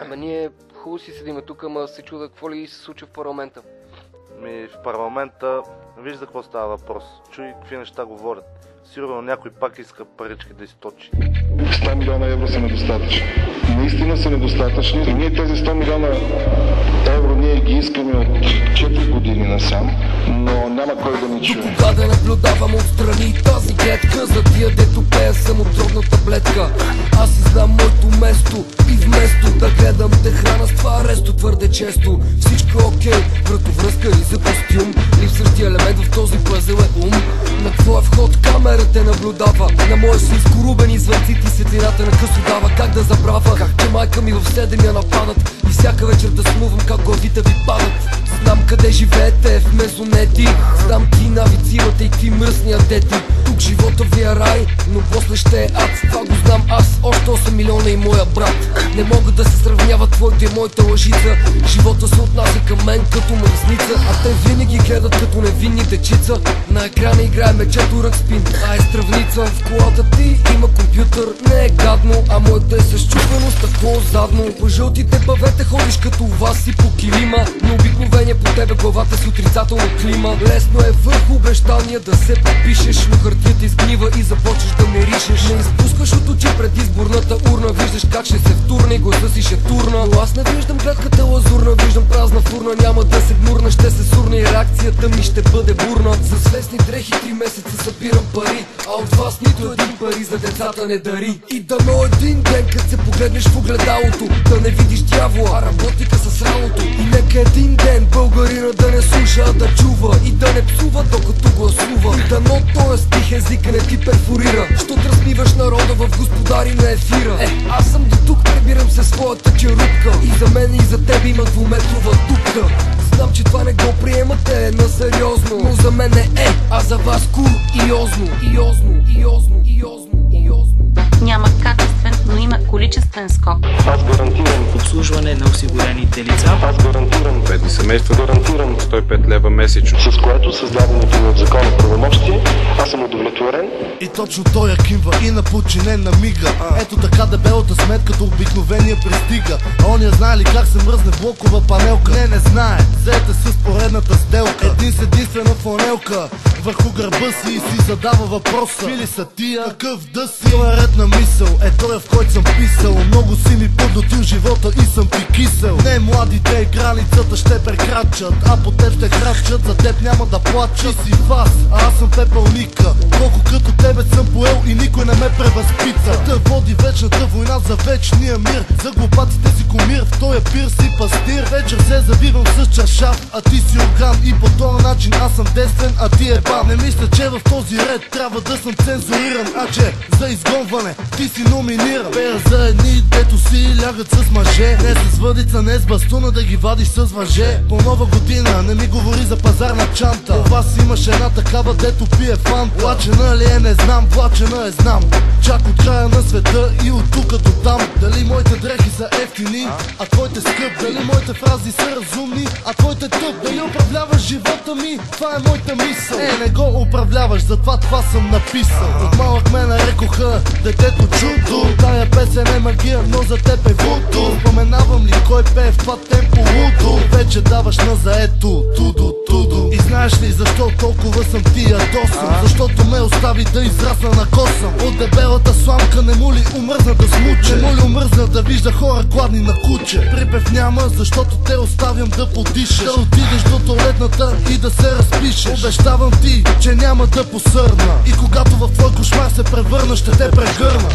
Ама ние хубаво си седиме тук, ама се чуда какво ли се случва в парламента. В парламента виж за какво става въпрос. Чуй какви неща говорят. Сигурно някой пак иска парички да източи. 100 милиона евро са недостатъчни. Наистина са недостатъчни. И ние тези 100 милиона евро ние ги искаме от 4 години насам, но няма кой да ни чуе. До кога да наблюдавам отстрани тази гледка за тия дето пея самотробна таблетка. Аз си знам моето место и вместо да гледам те храна с това аресто твърде често. Всичко окей, вратовръзка и за костюм. Липсващи елемент в този пъзел е ум. На твоя вход камера те наблюдава. На моя си изкорубени звънците светлината на късо дава. Как да забравя, че майка ми в 7 я нападат и всяка вечер да смувам как главите ви падат. Знам къде живеете в мезонети, знам какви навици имате и какви мръсни адети. Тук живота ви е рай, но после ще е ад. Това го знам аз, още 8 милиона и моя брат. Не могат да се сравняват твоите и моята лъжица. Живота се отнася към мен като мръсница, а те винаги гледат като невинни дечица. На екрана играе мечето ръкспин, а е стравница. В колата ти има компютър, не е гадно, а моето е същупено стъкло задно. По жълтите павете ходиш като вас си по килима, но обикновение по тебе главата си отрицателно клима. Лесно е върху обещания да се подпишеш, но хартията изгнива и започваш да миришеш. Не изпускаш от очи предизборната урна, виждаш как ще се втурне и гласа си ще турна. Но аз не виждам гледката лазурна, виждам празна фурна. Няма да се гнурна, ще се сурна и реакцията ми ще бъде бурна. За свестни дрехи 3 месеца събирам пари, а от вас нито един пари за децата не дари. И дано един ден, като се погледнеш в огледалото, да не видиш дявола, а работника с ралото. И нека един ден българина да не слуша, а да чува и да не псува докато гласува. И дано тоя стих езика не ти перфорира, щото размиваш народа в господари на ефира. Аз съм до тук, прибирам се своята черупка, и за мен и за тебе има 2-метрова дупка. Знам, че това не го приемате на сериозно, но за мен е, а за вас куриозно. Няма качествен, но има количествен скок. Аз гарантирам обслужване на осигурените лица. Аз гарантирам бедни семейства, гарантирам 105 лева месечно. с което създаденото ми от закона правомощие, аз съм удовлетворен. И точно той я кимва и на подчинен на мига. Ето така дебелата сметка до обикновения пристига. А он я знае ли как се мръзне блокова панелка? Не знае, заете с поредната сделка. Един с единствена фланелка върху гърба си и си задава въпроса: били са тия, какъв да си? Това е ред на мисъл, е той в който съм писал. Много си ми поднотил живота и съм ти кисел. Не младите границата ще прекрачат, а по теб ще крачат, за теб няма да плачат. Ти си вас, а аз съм пепелника. Колко като тебе съм поел и никой не ме превъзпита. Та води вечната война за вечния мир, за глупаците си кумир, в тоя пир си пастир. Вечер се завивам с чаршаф, а ти си орган, и по този начин аз съм действен, а ти е бан. Не мисля, че в този ред трябва да съм цензуриран, а че за изгонване ти си номиниран. Пея за едни, дето си лягат с мъже, не с въдица, не с бастуна да ги вадиш с въже. По нова година не ми говори за пазарна чанта. У вас имаш една такава, дето пие фанта. Плачена ли е, не знам, плачена е, знам. Чак от края на света и от тук до там. Дали моите дрехи са ефтини, а твоите скъп? Дали моите фрази са разумни, а твоите тъп? Дали управляваш живота ми? Това е моята мисъл. Не го управляваш, затова това съм написал. От малък ме нарекоха детето чудо. Тая песен е магия, но за теб е вуду. Споменавам ли кой пее в това темпо лудо? Вече даваш на заето тудо. И знаеш ли защо толкова съм ти ядосан? Защото ме остави да израсна на косъм. От дебелата сламка не му ли омръзна да смуче? Не му ли омръзна да вижда хора гладни на куче? Припев няма, защото те оставям да подишеш. Да отидеш до туалетната и да се разпишеш. Обещавам ти, че няма да посърна. И когато в твой кошмар се превърна, ще те прегърна.